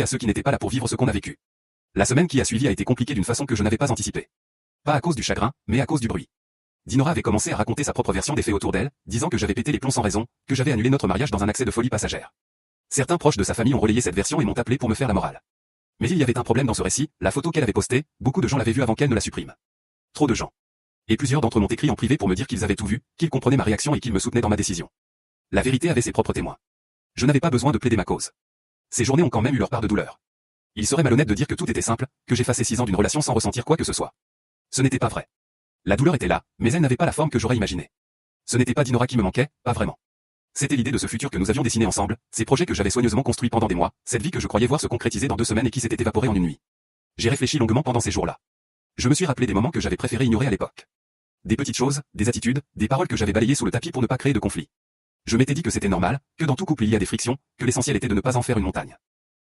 à ceux qui n'étaient pas là pour vivre ce qu'on a vécu. La semaine qui a suivi a été compliquée d'une façon que je n'avais pas anticipée. Pas à cause du chagrin, mais à cause du bruit. Dinora avait commencé à raconter sa propre version des faits autour d'elle, disant que j'avais pété les plombs sans raison, que j'avais annulé notre mariage dans un accès de folie passagère. Certains proches de sa famille ont relayé cette version et m'ont appelé pour me faire la morale. Mais il y avait un problème dans ce récit, la photo qu'elle avait postée, beaucoup de gens l'avaient vue avant qu'elle ne la supprime. Trop de gens. Et plusieurs d'entre eux m'ont écrit en privé pour me dire qu'ils avaient tout vu, qu'ils comprenaient ma réaction et qu'ils me soutenaient dans ma décision. La vérité avait ses propres témoins. Je n'avais pas besoin de plaider ma cause. Ces journées ont quand même eu leur part de douleur. Il serait malhonnête de dire que tout était simple, que j'effaçais 6 ans d'une relation sans ressentir quoi que ce soit. Ce n'était pas vrai. La douleur était là, mais elle n'avait pas la forme que j'aurais imaginée. Ce n'était pas Dinora qui me manquait, pas vraiment. C'était l'idée de ce futur que nous avions dessiné ensemble, ces projets que j'avais soigneusement construits pendant des mois, cette vie que je croyais voir se concrétiser dans 2 semaines et qui s'était évaporée en une nuit. J'ai réfléchi longuement pendant ces jours-là. Je me suis rappelé des moments que j'avais préféré ignorer à l'époque. Des petites choses, des attitudes, des paroles que j'avais balayées sous le tapis pour ne pas créer de conflit. Je m'étais dit que c'était normal, que dans tout couple il y a des frictions, que l'essentiel était de ne pas en faire une montagne.